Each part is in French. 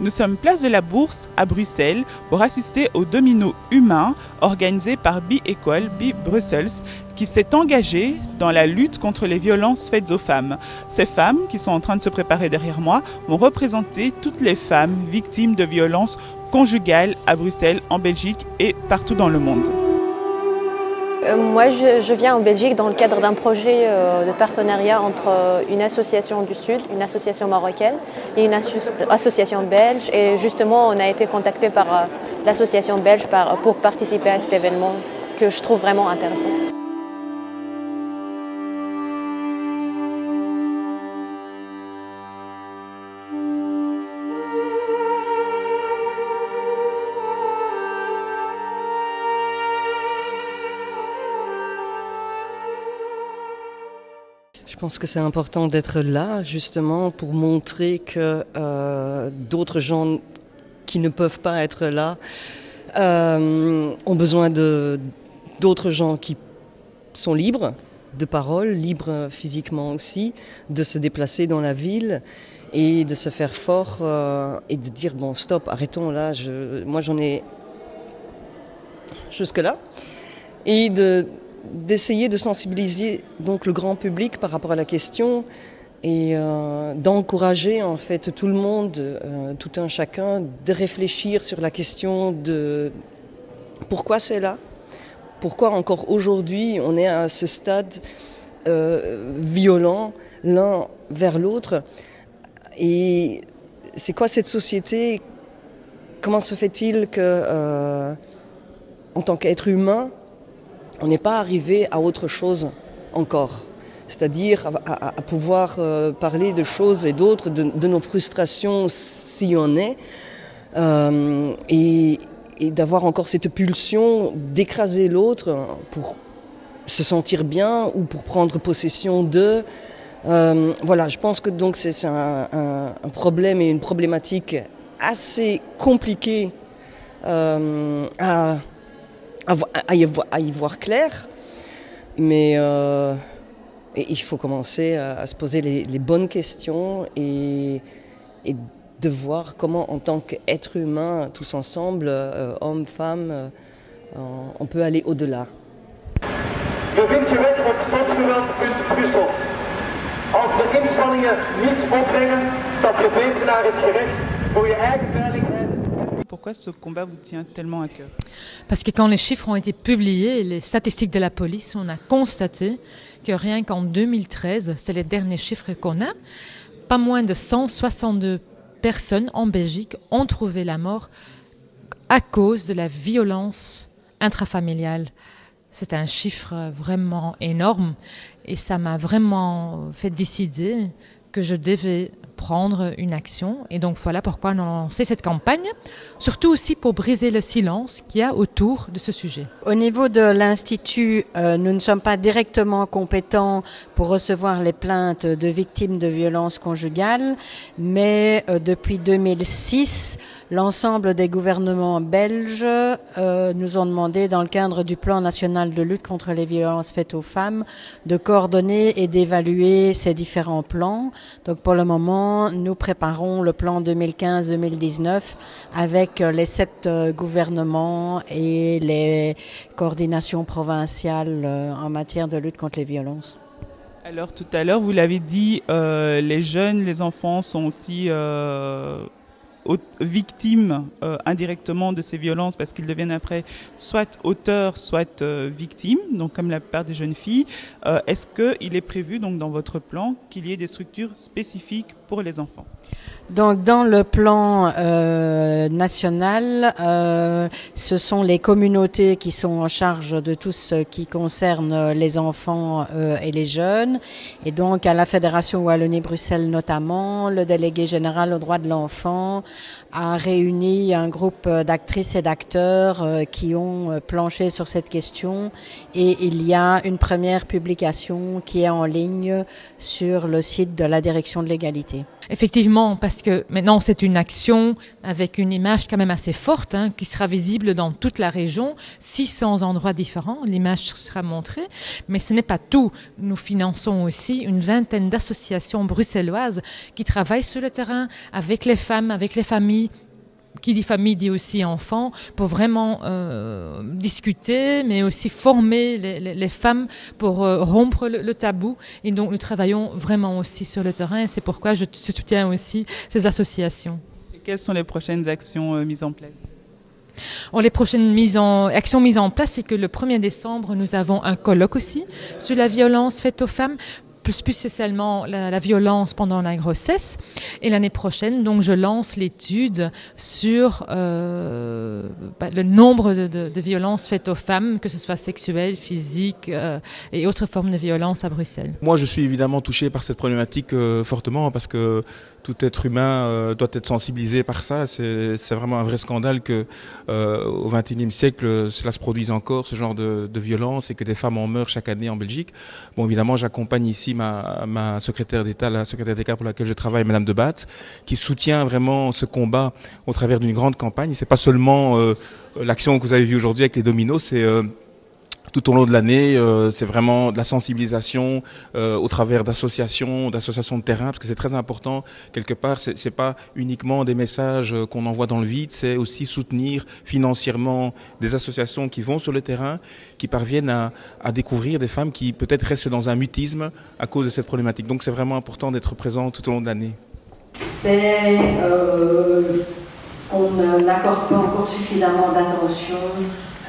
Nous sommes place de la Bourse à Bruxelles pour assister au domino humain organisé par Be Equal, Be Brussels, qui s'est engagé dans la lutte contre les violences faites aux femmes. Ces femmes, qui sont en train de se préparer derrière moi, vont représenter toutes les femmes victimes de violences conjugales à Bruxelles, en Belgique et partout dans le monde. Moi, je viens en Belgique dans le cadre d'un projet de partenariat entre une association du Sud, une association marocaine et une association belge. Et justement, on a été contacté par l'association belge pour participer à cet événement que je trouve vraiment intéressant. Je pense que c'est important d'être là justement pour montrer que d'autres gens qui ne peuvent pas être là ont besoin d'autres gens qui sont libres de parole, libres physiquement aussi, de se déplacer dans la ville et de se faire fort et de dire bon stop, arrêtons là, moi j'en ai jusque là et d'essayer de sensibiliser donc le grand public par rapport à la question et d'encourager en fait tout le monde, tout un chacun, de réfléchir sur la question de pourquoi c'est là, pourquoi encore aujourd'hui on est à ce stade violent l'un vers l'autre et c'est quoi cette société, comment se fait-il que en tant qu'être humain on n'est pas arrivé à autre chose encore, c'est-à-dire à pouvoir parler de choses et d'autres, de nos frustrations s'il y en est, et d'avoir encore cette pulsion d'écraser l'autre pour se sentir bien ou pour prendre possession d'eux. Voilà, je pense que donc c'est un problème et une problématique assez compliquée à y voir clair, mais il faut commencer à se poser les bonnes questions et de voir comment en tant qu'être humain, tous ensemble, hommes, femmes, on peut aller au-delà. Bevindt je weg op stadsgeweld.Brussels. Als de inspanningen niets opbrengen, stap je beter naar het gerecht voor je eigen veiligheid. Pourquoi ce combat vous tient tellement à cœur? Parce que quand les chiffres ont été publiés, les statistiques de la police, on a constaté que rien qu'en 2013, c'est les derniers chiffres qu'on a, pas moins de 162 personnes en Belgique ont trouvé la mort à cause de la violence intrafamiliale. C'est un chiffre vraiment énorme et ça m'a vraiment fait décider que je devais prendre une action. Et donc voilà pourquoi on a lancé cette campagne, surtout aussi pour briser le silence qu'il y a autour de ce sujet. Au niveau de l'Institut, nous ne sommes pas directement compétents pour recevoir les plaintes de victimes de violences conjugales, mais depuis 2006, l'ensemble des gouvernements belges nous ont demandé, dans le cadre du plan national de lutte contre les violences faites aux femmes, de coordonner et d'évaluer ces différents plans. Donc pour le moment, nous préparons le plan 2015-2019 avec les 7 gouvernements et les coordinations provinciales en matière de lutte contre les violences. Alors tout à l'heure, vous l'avez dit, les jeunes, les enfants sont aussi victimes indirectement de ces violences parce qu'ils deviennent après soit auteurs, soit victimes, donc comme la plupart des jeunes filles. Est-ce qu'il est prévu donc dans votre plan qu'il y ait des structures spécifiques pour les enfants? Donc dans le plan national, ce sont les communautés qui sont en charge de tout ce qui concerne les enfants et les jeunes. Et donc à la Fédération Wallonie-Bruxelles notamment, le délégué général aux droits de l'enfant, a réuni un groupe d'actrices et d'acteurs qui ont planché sur cette question et il y a une première publication qui est en ligne sur le site de la Direction de l'égalité. Effectivement, parce que maintenant c'est une action avec une image quand même assez forte qui sera visible dans toute la région, 600 endroits différents, l'image sera montrée, mais ce n'est pas tout. Nous finançons aussi une vingtaine d'associations bruxelloises qui travaillent sur le terrain avec les femmes, avec les familles. Qui dit famille dit aussi enfants, pour vraiment discuter, mais aussi former les femmes pour rompre le tabou. Et donc nous travaillons vraiment aussi sur le terrain et c'est pourquoi je soutiens aussi ces associations. Et quelles sont les prochaines actions mises en place? Les prochaines actions mises en place, c'est que le 1er décembre, nous avons un colloque aussi sur la violence faite aux femmes. Plus spécialement la violence pendant la grossesse. Et l'année prochaine, donc, je lance l'étude sur le nombre de violences faites aux femmes, que ce soit sexuelles, physiques et autres formes de violence à Bruxelles. Moi, je suis évidemment touché par cette problématique fortement parce que tout être humain doit être sensibilisé par ça. C'est vraiment un vrai scandale que au XXIe siècle, cela se produise encore, ce genre de violence, et que des femmes en meurent chaque année en Belgique. Bon, évidemment, j'accompagne ici ma secrétaire d'État, la secrétaire d'État pour laquelle je travaille, Madame de Baat, qui soutient vraiment ce combat au travers d'une grande campagne. C'est pas seulement l'action que vous avez vue aujourd'hui avec les dominos, c'est tout au long de l'année, c'est vraiment de la sensibilisation au travers d'associations de terrain, parce que c'est très important. Quelque part, c'est pas uniquement des messages qu'on envoie dans le vide, c'est aussi soutenir financièrement des associations qui vont sur le terrain, qui parviennent à découvrir des femmes qui peut-être restent dans un mutisme à cause de cette problématique. Donc c'est vraiment important d'être présent tout au long de l'année. On n'accorde pas encore suffisamment d'attention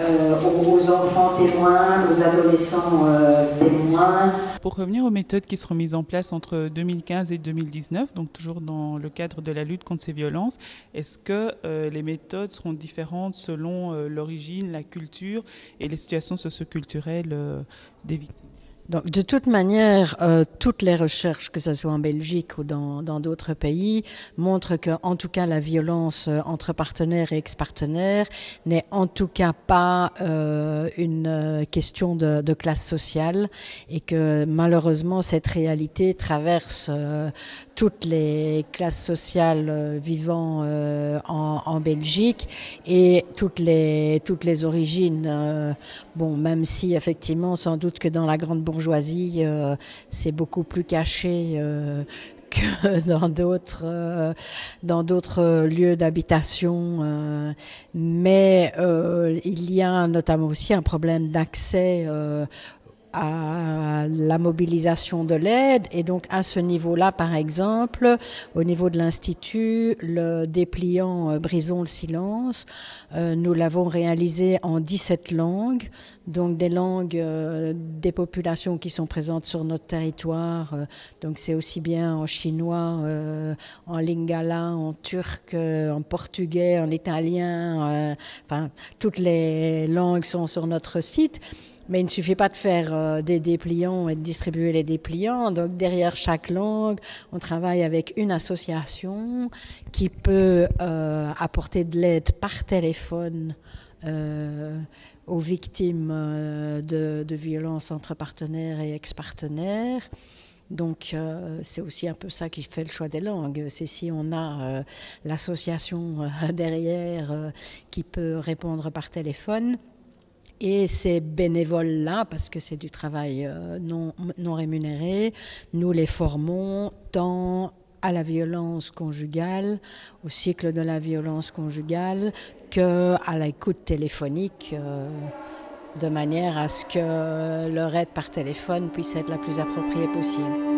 aux enfants témoins, aux adolescents témoins. Pour revenir aux méthodes qui seront mises en place entre 2015 et 2019, donc toujours dans le cadre de la lutte contre ces violences, est-ce que les méthodes seront différentes selon l'origine, la culture et les situations socioculturelles des victimes? Donc, de toute manière, toutes les recherches, que ce soit en Belgique ou dans d'autres pays, montrent que, en tout cas, la violence entre partenaires et ex-partenaires n'est en tout cas pas une question de classe sociale et que malheureusement cette réalité traverse toutes les classes sociales vivant en Belgique et toutes les origines. Bon, même si effectivement, sans doute que dans la grande bourgeoisie, c'est beaucoup plus caché que dans d'autres lieux d'habitation. Mais il y a notamment aussi un problème d'accès à la mobilisation de l'aide et donc à ce niveau-là, par exemple, au niveau de l'Institut, le dépliant Brisons le silence, nous l'avons réalisé en 17 langues, donc des langues des populations qui sont présentes sur notre territoire, donc c'est aussi bien en chinois, en lingala, en turc, en portugais, en italien, enfin toutes les langues sont sur notre site. Mais il ne suffit pas de faire des dépliants et de distribuer les dépliants. Donc derrière chaque langue, on travaille avec une association qui peut apporter de l'aide par téléphone aux victimes de violences entre partenaires et ex-partenaires. Donc c'est aussi un peu ça qui fait le choix des langues. C'est si on a l'association derrière qui peut répondre par téléphone. Et ces bénévoles-là, parce que c'est du travail non rémunéré, nous les formons tant à la violence conjugale, au cycle de la violence conjugale, qu'à l'écoute téléphonique, de manière à ce que leur aide par téléphone puisse être la plus appropriée possible.